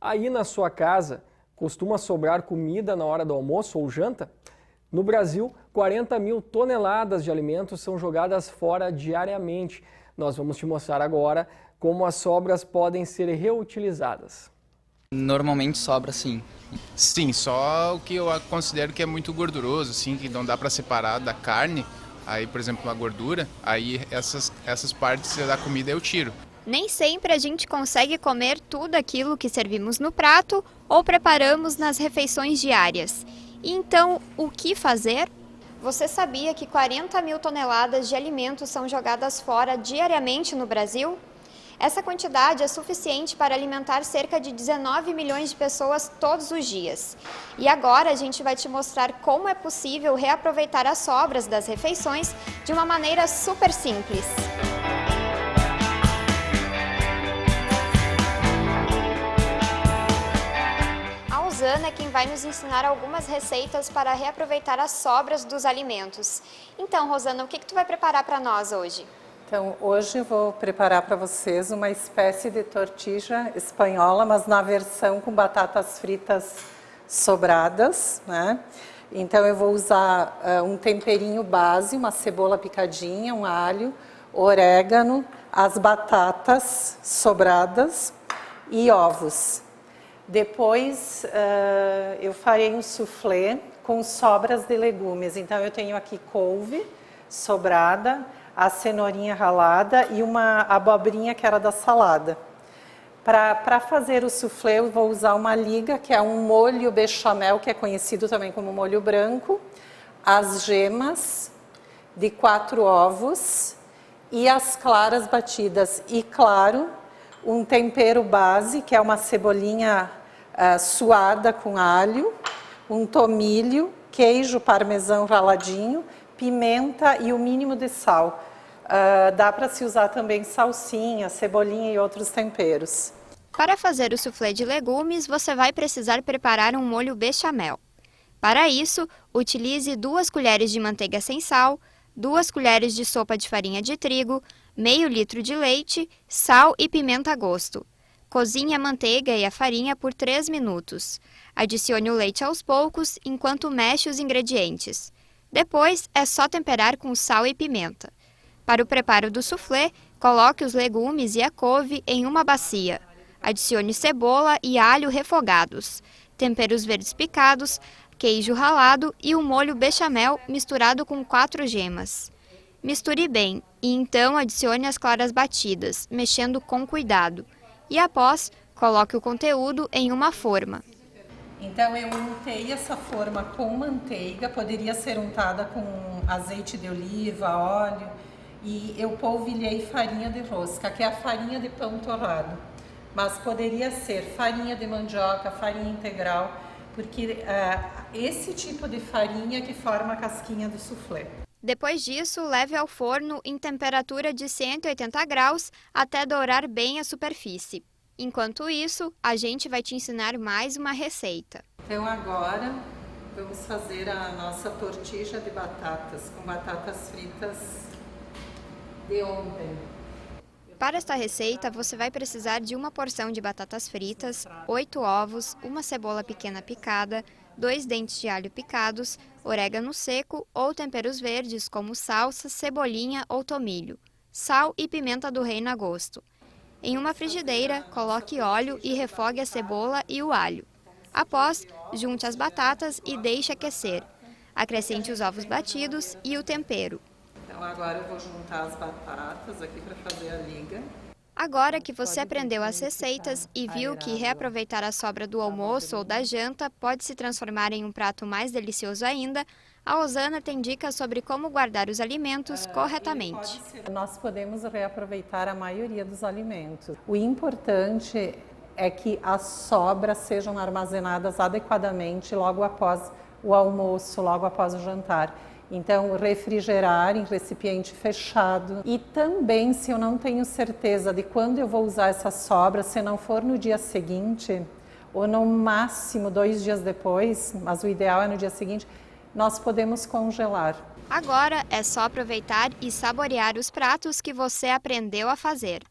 Aí na sua casa, costuma sobrar comida na hora do almoço ou janta? No Brasil, 40 mil toneladas de alimentos são jogadas fora diariamente. Nós vamos te mostrar agora como as sobras podem ser reutilizadas. Normalmente sobra sim. Sim, só o que eu considero que é muito gorduroso, assim, que não dá para separar da carne. Aí, por exemplo, a gordura, aí essas partes da comida eu tiro. Nem sempre a gente consegue comer tudo aquilo que servimos no prato ou preparamos nas refeições diárias. Então, o que fazer? Você sabia que 40 mil toneladas de alimentos são jogadas fora diariamente no Brasil? Essa quantidade é suficiente para alimentar cerca de 19 milhões de pessoas todos os dias. E agora a gente vai te mostrar como é possível reaproveitar as sobras das refeições de uma maneira super simples. A Rosana é quem vai nos ensinar algumas receitas para reaproveitar as sobras dos alimentos. Então, Rosana, o que tu vai preparar para nós hoje? Então, hoje eu vou preparar para vocês uma espécie de tortilha espanhola, mas na versão com batatas fritas sobradas, né? Então, eu vou usar um temperinho base, uma cebola picadinha, um alho, orégano, as batatas sobradas e ovos. Depois, eu farei um soufflé com sobras de legumes. Então, eu tenho aqui couve sobrada, a cenourinha ralada e uma abobrinha que era da salada. Para fazer o soufflé, eu vou usar uma liga, que é um molho bechamel, que é conhecido também como molho branco, as gemas de 4 ovos e as claras batidas. E, claro, um tempero base, que é uma cebolinha suada com alho, um tomilho, queijo parmesão raladinho, pimenta e o mínimo de sal. Dá para se usar também salsinha, cebolinha e outros temperos. Para fazer o soufflé de legumes, você vai precisar preparar um molho bechamel. Para isso, utilize 2 colheres de manteiga sem sal, 2 colheres de sopa de farinha de trigo, meio litro de leite, sal e pimenta a gosto. Cozinhe a manteiga e a farinha por 3 minutos. Adicione o leite aos poucos enquanto mexe os ingredientes. Depois, é só temperar com sal e pimenta. Para o preparo do soufflé, coloque os legumes e a couve em uma bacia. Adicione cebola e alho refogados, temperos verdes picados, queijo ralado e o molho bechamel misturado com 4 gemas. Misture bem e então adicione as claras batidas, mexendo com cuidado. E após, coloque o conteúdo em uma forma. Então, eu untei essa forma com manteiga, poderia ser untada com azeite de oliva, óleo, e eu polvilhei farinha de rosca, que é a farinha de pão torrado. Mas poderia ser farinha de mandioca, farinha integral, porque esse tipo de farinha que forma a casquinha do soufflé. Depois disso, leve ao forno em temperatura de 180 graus até dourar bem a superfície. Enquanto isso, a gente vai te ensinar mais uma receita. Então agora vamos fazer a nossa tortilha de batatas, com batatas fritas de ontem. Para esta receita, você vai precisar de uma porção de batatas fritas, 8 ovos, uma cebola pequena picada, 2 dentes de alho picados, orégano seco ou temperos verdes como salsa, cebolinha ou tomilho, sal e pimenta do reino a gosto. Em uma frigideira, coloque óleo e refogue a cebola e o alho. Após, junte as batatas e deixe aquecer. Acrescente os ovos batidos e o tempero. Então agora eu vou juntar as batatas aqui para fazer a liga. Agora que você aprendeu as receitas e viu que reaproveitar a sobra do almoço ou da janta pode se transformar em um prato mais delicioso ainda, a Rosana tem dicas sobre como guardar os alimentos corretamente. Nós podemos reaproveitar a maioria dos alimentos. O importante é que as sobras sejam armazenadas adequadamente logo após o almoço, logo após o jantar. Então, refrigerar em recipiente fechado. E também, se eu não tenho certeza de quando eu vou usar essa sobra, se não for no dia seguinte, ou no máximo 2 dias depois, mas o ideal é no dia seguinte, nós podemos congelar. Agora é só aproveitar e saborear os pratos que você aprendeu a fazer.